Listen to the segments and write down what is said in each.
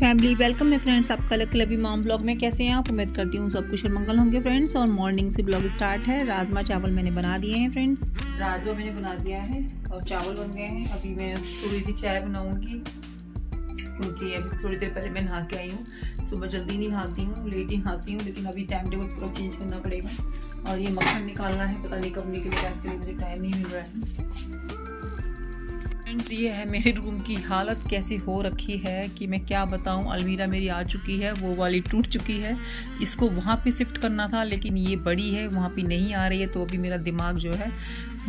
Family, welcome है friends आपका lucky लवी mom blog में। कैसे हैं आप? उम्मीद करती हूँ सब कुछ और मंगल होंगे फ्रेंड्स। और मॉर्निंग से ब्लॉग स्टार्ट है। राजमा चावल मैंने बना दिए हैं फ्रेंड्स। राजमा मैंने बना दिया है और चावल बन गए हैं। अभी मैं थोड़ी सी चाय बनाऊंगी क्योंकि अभी थोड़ी देर पहले मैं नहा के आई हूँ। सुबह जल्दी नहीं नहाती हूँ, लेट ही नहाती हूँ, लेकिन अभी टाइम टेबल पूरा चेंज करना पड़ेगा। और ये मक्खन निकालना है, पता नहीं कब निकलेगा, इसके लिए मुझे टाइम नहीं मिल रहा है। फ्रेंड्स, ये है मेरे रूम की हालत कैसी हो रखी है कि मैं क्या बताऊं। अलमीरा मेरी आ चुकी है, वो वाली टूट चुकी है। इसको वहाँ पे शिफ्ट करना था, लेकिन ये बड़ी है, वहाँ पे नहीं आ रही है। तो अभी मेरा दिमाग जो है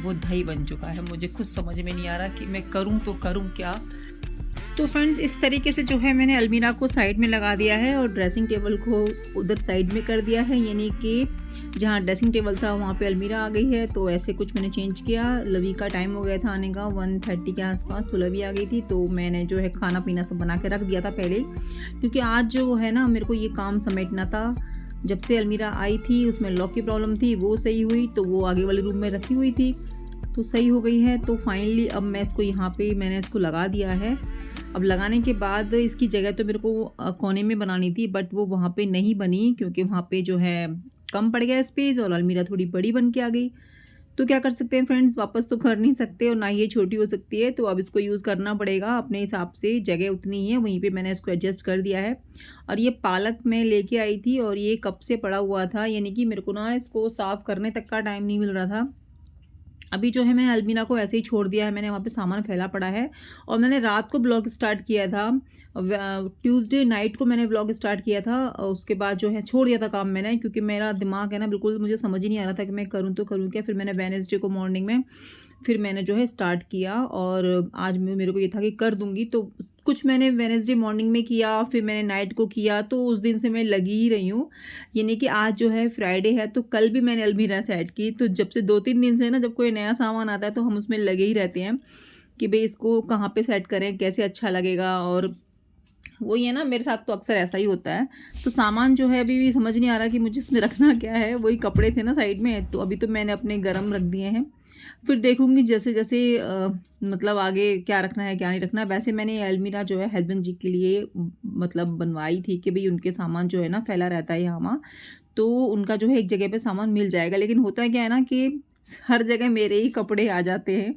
वो दही बन चुका है। मुझे खुद समझ में नहीं आ रहा कि मैं करूँ तो करूँ क्या। तो फ्रेंड्स, इस तरीके से जो है मैंने अलमीरा को साइड में लगा दिया है और ड्रेसिंग टेबल को उधर साइड में कर दिया है। यानी कि जहाँ ड्रेसिंग टेबल था वहाँ पे अलमीरा आ गई है। तो ऐसे कुछ मैंने चेंज किया। लवी का टाइम हो गया था आने का, 1:30 के आसपास। तो लवी आ गई थी, तो मैंने जो है खाना पीना सब बना के रख दिया था पहले, क्योंकि आज जो है ना मेरे को ये काम समेटना था। जब से अलमीरा आई थी उसमें लॉक की प्रॉब्लम थी, वो सही हुई तो वो आगे वाले रूम में रखी हुई थी, तो सही हो गई है। तो फाइनली अब मैं इसको यहाँ पे मैंने इसको लगा दिया है। अब लगाने के बाद इसकी जगह तो मेरे को कोने में बनानी थी, बट वो वहाँ पे नहीं बनी क्योंकि वहाँ पे जो है कम पड़ गया स्पेस और अलमीरा थोड़ी बड़ी बन के आ गई। तो क्या कर सकते हैं फ्रेंड्स, वापस तो कर नहीं सकते और ना ये छोटी हो सकती है। तो अब इसको यूज़ करना पड़ेगा अपने हिसाब से। जगह उतनी ही है, वहीं पे मैंने इसको एडजस्ट कर दिया है। और ये पालक मैं लेके आई थी और ये कब से पड़ा हुआ था, यानी कि मेरे को ना इसको साफ़ करने तक का टाइम नहीं मिल रहा था। अभी जो है मैंने अलमीरा को ऐसे ही छोड़ दिया है। मैंने वहाँ पे सामान फैला पड़ा है और मैंने रात को ब्लॉग स्टार्ट किया था। ट्यूसडे नाइट को मैंने ब्लॉग स्टार्ट किया था और उसके बाद जो है छोड़ दिया था काम मैंने, क्योंकि मेरा दिमाग है ना बिल्कुल, मुझे समझ ही नहीं आ रहा था कि मैं करूँ तो करूँ क्या। फिर मैंने वेडनेसडे को मॉर्निंग में फिर मैंने जो है स्टार्ट किया और आज मेरे को ये था कि कर दूँगी। तो कुछ मैंने वेडनेसडे मॉर्निंग में किया, फिर मैंने नाइट को किया, तो उस दिन से मैं लगी ही रही हूँ। यानी कि आज जो है फ्राइडे है, तो कल भी मैंने अलमीरा सेट की। तो जब से 2-3 दिन से ना, जब कोई नया सामान आता है तो हम उसमें लगे ही रहते हैं कि भाई इसको कहाँ पे सेट करें, कैसे अच्छा लगेगा। और वही है ना, मेरे साथ तो अक्सर ऐसा ही होता है। तो सामान जो है अभी भी समझ नहीं आ रहा कि मुझे इसमें रखना क्या है। वही कपड़े थे ना साइड में, तो अभी तो मैंने अपने गरम रख दिए हैं। फिर देखूंगी जैसे जैसे मतलब आगे क्या रखना है क्या नहीं रखना है। वैसे मैंने ये अलमीरा जो है हस्बैंड जी के लिए मतलब बनवाई थी कि भाई उनके सामान जो है ना फैला रहता है यहाँ वहाँ, तो उनका जो है एक जगह पे सामान मिल जाएगा। लेकिन होता है क्या है ना कि हर जगह मेरे ही कपड़े आ जाते हैं।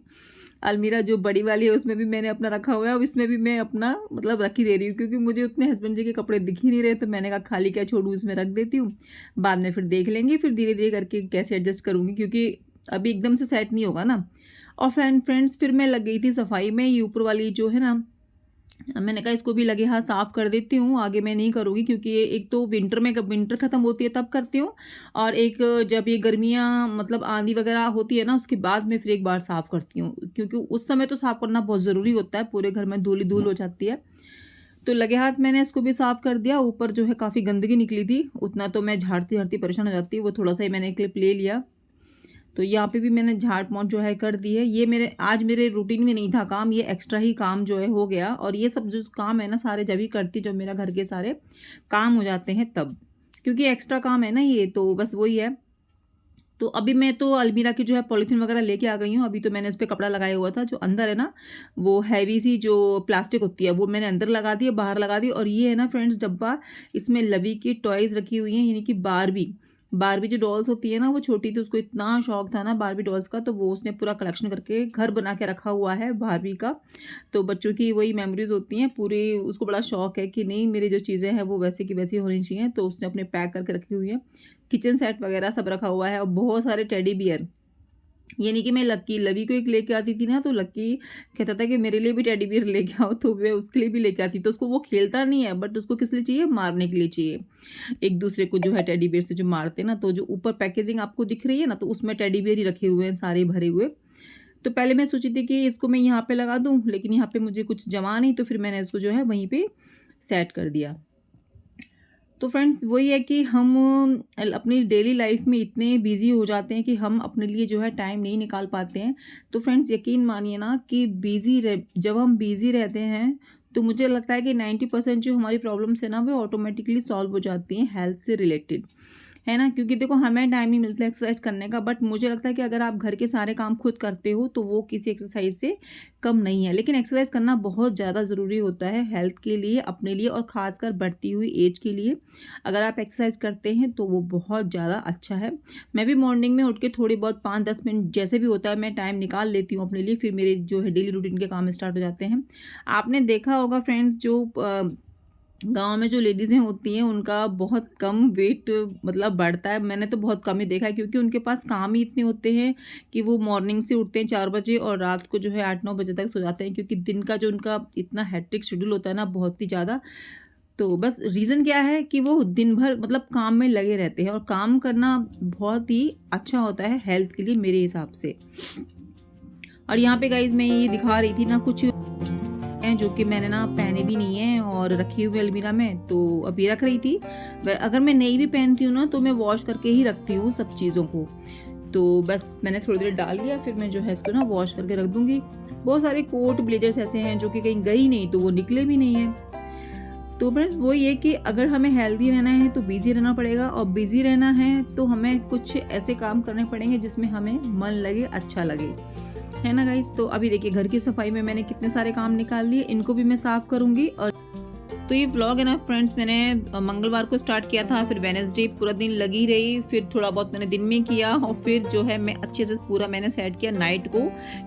अलमीरा जो बड़ी वाली है उसमें भी मैंने अपना रखा हुआ है और इसमें भी मैं अपना मतलब रख ही दे रही हूँ, क्योंकि मुझे उतने हस्बैंड जी के कपड़े दिख ही नहीं रहे। तो मैंने कहा खाली क्या छोड़ूँ, इसमें रख देती हूँ, बाद में फिर देख लेंगे, फिर धीरे धीरे करके कैसे एडजस्ट करूँगी, क्योंकि अभी एकदम से सेट नहीं होगा ना। और फ्रेंड्स, फिर मैं लग गई थी सफाई में। ये ऊपर वाली जो है ना, मैंने कहा इसको भी लगे हाथ साफ कर देती हूँ, आगे मैं नहीं करूँगी, क्योंकि ये एक तो विंटर में, विंटर खत्म होती है तब करती हूँ, और एक जब ये गर्मियाँ मतलब आंधी वगैरह होती है ना उसके बाद मैं फिर एक बार साफ़ करती हूँ, क्योंकि उस समय तो साफ़ करना बहुत ज़रूरी होता है, पूरे घर में धूल धूल हो जाती है। तो लगे हाथ मैंने इसको भी साफ़ कर दिया। ऊपर जो है काफ़ी गंदगी निकली थी, उतना तो मैं झाड़ती झाड़ती परेशान हो जाती, वो थोड़ा सा ही मैंने क्लिप ले लिया। तो यहाँ पे भी मैंने झाड़ पोंछ जो है कर दी है। ये मेरे आज मेरे रूटीन में नहीं था काम, ये एक्स्ट्रा ही काम जो है हो गया। और ये सब जो काम है ना सारे जब ही करती, जब मेरा घर के सारे काम हो जाते हैं तब, क्योंकि एक्स्ट्रा काम है ना ये, तो बस वही है। तो अभी मैं तो अलमीरा की जो है पॉलीथीन वगैरह लेके आ गई हूँ। अभी तो मैंने उस पर कपड़ा लगाया हुआ था, जो अंदर है ना वो हैवी सी जो प्लास्टिक होती है वो मैंने अंदर लगा दी, बाहर लगा दी। और ये है ना फ्रेंड्स डब्बा, इसमें लवी की टॉयज़ रखी हुई हैं, यानी कि बारबी बारबी जो डॉल्स होती है ना, वो छोटी थी, उसको इतना शौक था ना बारबी डॉल्स का, तो वो उसने पूरा कलेक्शन करके घर बना के रखा हुआ है बारबी का। तो बच्चों की वही मेमोरीज होती हैं पूरी, उसको बड़ा शौक है कि नहीं मेरी जो चीज़ें हैं वो वैसे की वैसी होनी चाहिए। तो उसने अपने पैक करके रखी हुई है। किचन सेट वगैरह सब रखा हुआ है और बहुत सारे टेडी बियर। यानी कि मैं लक्की लवी को एक लेके आती थी ना, तो लक्की कहता था कि मेरे लिए भी टेडी बियर लेके आओ, तो मैं उसके लिए भी लेके आती। तो उसको वो खेलता नहीं है, बट उसको किस लिए चाहिए, मारने के लिए चाहिए एक दूसरे को, जो है टेडी बियर से जो मारते हैं ना। तो जो ऊपर पैकेजिंग आपको दिख रही है ना, तो उसमें टेडी बियर ही रखे हुए हैं सारे भरे हुए। तो पहले मैं सोची थी कि इसको मैं यहाँ पे लगा दूँ, लेकिन यहाँ पे मुझे कुछ जमा नहीं, तो फिर मैंने इसको जो है वहीं पे सेट कर दिया। तो फ्रेंड्स वही है कि हम अपनी डेली लाइफ में इतने बिजी हो जाते हैं कि हम अपने लिए जो है टाइम नहीं निकाल पाते हैं। तो फ्रेंड्स यकीन मानिए ना कि जब हम बिजी रहते हैं तो मुझे लगता है कि 90% जो हमारी प्रॉब्लम्स है ना वो ऑटोमेटिकली सॉल्व हो जाती हैं हेल्थ से रिलेटेड। है ना, क्योंकि देखो हमें टाइम नहीं मिलता एक्सरसाइज करने का, बट मुझे लगता है कि अगर आप घर के सारे काम खुद करते हो तो वो किसी एक्सरसाइज से कम नहीं है। लेकिन एक्सरसाइज करना बहुत ज़्यादा ज़रूरी होता है हेल्थ के लिए, अपने लिए, और ख़ासकर बढ़ती हुई एज के लिए। अगर आप एक्सरसाइज करते हैं तो वो बहुत ज़्यादा अच्छा है। मैं भी मॉर्निंग में उठ के थोड़ी बहुत 5-10 मिनट जैसे भी होता है मैं टाइम निकाल लेती हूँ अपने लिए, फिर मेरे जो है डेली रूटीन के काम स्टार्ट हो जाते हैं। आपने देखा होगा फ्रेंड्स, जो गाँव में जो लेडीज़ें होती हैं उनका बहुत कम वेट मतलब बढ़ता है। मैंने तो बहुत कम ही देखा है, क्योंकि उनके पास काम ही इतने होते हैं कि वो मॉर्निंग से उठते हैं 4 बजे और रात को जो है 8-9 बजे तक सो जाते हैं, क्योंकि दिन का जो उनका इतना हेक्टिक शेड्यूल होता है ना, बहुत ही ज़्यादा। तो बस रीज़न क्या है कि वो दिन भर मतलब काम में लगे रहते हैं, और काम करना बहुत ही अच्छा होता है हेल्थ के लिए मेरे हिसाब से। और यहाँ पे गाइज़ मैं ये दिखा रही थी ना कुछ हैं जो कि मैंने ना पहने भी नहीं है और रखी हुई अलमीरा में, तो अभी रख रही थी। अगर मैं नई भी पहनती हूँ ना तो मैं वॉश करके ही रखती हूँ सब चीज़ों को। तो बस मैंने थोड़ी देर डाल लिया, फिर मैं जो है इसको ना वॉश करके रख दूँगी। बहुत सारे कोट ब्लेजर्स ऐसे हैं जो कि कहीं गई नहीं तो वो निकले भी नहीं हैं। तो फ्रेंड्स वही है कि अगर हमें हेल्दी रहना है तो बिज़ी रहना पड़ेगा, और बिज़ी रहना है तो हमें कुछ ऐसे काम करने पड़ेंगे जिसमें हमें मन लगे, अच्छा लगे, है ना गाइस। तो अभी देखिए घर की सफाई में मैंने कितने सारे काम निकाल लिए, इनको भी मैं साफ करूंगी। और तो ये व्लॉग है ना फ्रेंड्स, मैंने मंगलवार को स्टार्ट किया था, फिर वेडनेसडे पूरा दिन लगी रही, फिर थोड़ा बहुत मैंने दिन में किया, और फिर जो है मैं अच्छे से पूरा मैंने सेट किया नाइट को,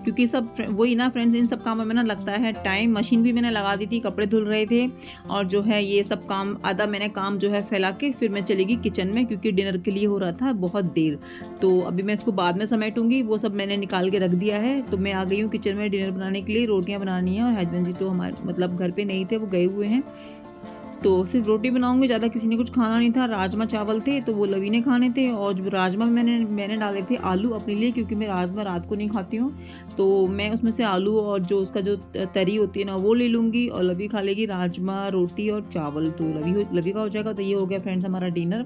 क्योंकि सब वही ना फ्रेंड्स, इन सब कामों में ना लगता है टाइम। मशीन भी मैंने लगा दी थी, कपड़े धुल रहे थे, और जो है ये सब काम आधा मैंने काम जो है फैला के फिर मैं चली गई किचन में, क्योंकि डिनर के लिए हो रहा था बहुत देर। तो अभी मैं इसको बाद में समेटूंगी, वो सब मैंने निकाल के रख दिया है। तो मैं आ गई हूँ किचन में डिनर बनाने के लिए, रोटियाँ बनानी है, और हस्बैंड जी तो हमारे मतलब घर पे नहीं थे, वो गए हुए हैं। तो सिर्फ रोटी बनाऊंगी, ज़्यादा किसी ने कुछ खाना नहीं था। राजमा चावल थे तो वो लवी ने खाने थे, और जो राजमा मैंने डाले थे आलू अपने लिए, क्योंकि मैं राजमा रात को नहीं खाती हूँ, तो मैं उसमें से आलू और जो उसका जो तरी होती है ना वो ले लूँगी, और लवी खा लेगी राजमा, रोटी और चावल। तो लवी का हो जाएगा। तो ये हो गया फ्रेंड्स हमारा डिनर।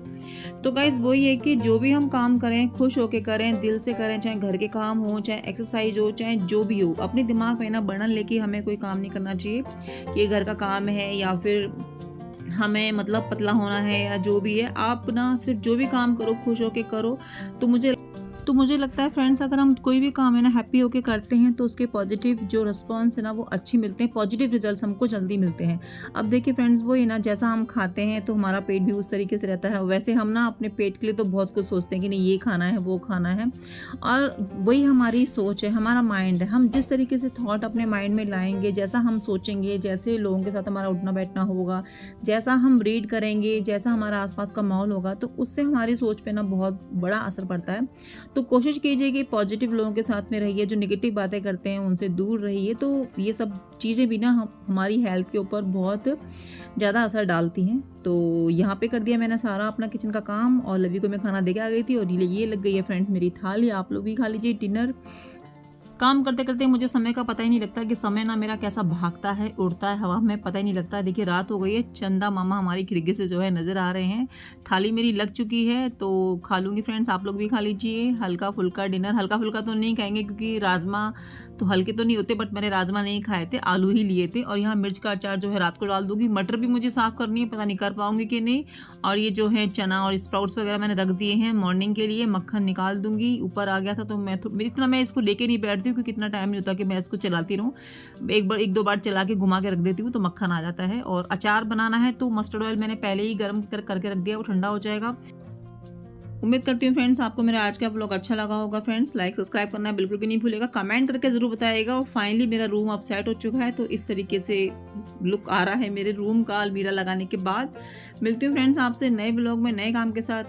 तो गाइज वही है कि जो भी हम काम करें खुश होके करें, दिल से करें, चाहे घर के काम हो, चाहे एक्सरसाइज हो, चाहे जो भी हो। अपने दिमाग में ना बर्डन लेके हमें कोई काम नहीं करना चाहिए कि ये घर का काम है या फिर हमें मतलब पतला होना है या जो भी है। आप ना सिर्फ जो भी काम करो खुश होके करो। तो मुझे लगता है फ्रेंड्स, अगर हम कोई भी काम है ना हैप्पी होके करते हैं तो उसके पॉजिटिव जो रिस्पॉन्स है ना वो अच्छी मिलते हैं, पॉजिटिव रिजल्ट्स हमको जल्दी मिलते हैं। अब देखिए फ्रेंड्स वही ना, जैसा हम खाते हैं तो हमारा पेट भी उस तरीके से रहता है, वैसे हम ना अपने पेट के लिए तो बहुत कुछ सोचते हैं कि नहीं ये खाना है वो खाना है, और वही हमारी सोच है, हमारा माइंड है। हम जिस तरीके से थॉट अपने माइंड में लाएंगे, जैसा हम सोचेंगे, जैसे लोगों के साथ हमारा उठना बैठना होगा, जैसा हम रीड करेंगे, जैसा हमारा आसपास का माहौल होगा, तो उससे हमारी सोच पे ना बहुत बड़ा असर पड़ता है। तो कोशिश कीजिए कि पॉजिटिव लोगों के साथ में रहिए, जो नेगेटिव बातें करते हैं उनसे दूर रहिए। तो ये सब चीज़ें भी ना हमारी हेल्थ के ऊपर बहुत ज़्यादा असर डालती हैं। तो यहाँ पे कर दिया मैंने सारा अपना किचन का काम, और लवी को मैं खाना दे के आ गई थी, और ये लग गई है फ्रेंड्स मेरी थाली। आप लोग भी खा लीजिए डिनर। काम करते करते मुझे समय का पता ही नहीं लगता कि समय ना मेरा कैसा भागता है, उड़ता है हवा में, पता ही नहीं लगता। देखिए रात हो गई है, चंदा मामा हमारी खिड़की से जो है नज़र आ रहे हैं। थाली मेरी लग चुकी है तो खा लूँगी फ्रेंड्स, आप लोग भी खा लीजिए। हल्का फुल्का डिनर, हल्का फुल्का तो नहीं खाएंगे क्योंकि राजमा तो हल्के तो नहीं होते, बट मैंने राजमा नहीं खाए थे, आलू ही लिए थे। और यहाँ मिर्च का अचार जो है रात को डाल दूंगी। मटर भी मुझे साफ़ करनी है, पता नहीं कर पाऊंगी कि नहीं। और ये जो है चना और स्प्राउट्स वगैरह मैंने रख दिए हैं मॉर्निंग के लिए। मक्खन निकाल दूंगी, ऊपर आ गया था तो मैं इतना मैं इसको लेके नहीं बैठती हूँ क्योंकि इतना टाइम नहीं होता कि मैं इसको चलाती रहूँ। एक दो बार चला के घुमा के रख देती हूँ तो मक्खन आ जाता है। और अचार बनाना है तो मस्टर्ड ऑयल मैंने पहले ही गर्म करके रख दिया, वो ठंडा हो जाएगा। उम्मीद करती हूँ फ्रेंड्स आपको मेरा आज का व्लॉग अच्छा लगा होगा। फ्रेंड्स लाइक सब्सक्राइब करना बिल्कुल भी नहीं भूलेगा, कमेंट करके जरूर बताइएगा। और फाइनली मेरा रूम अब सेट हो चुका है, तो इस तरीके से लुक आ रहा है मेरे रूम का अलमीरा लगाने के बाद। मिलती हूँ फ्रेंड्स आपसे नए व्लॉग में नए काम के साथ।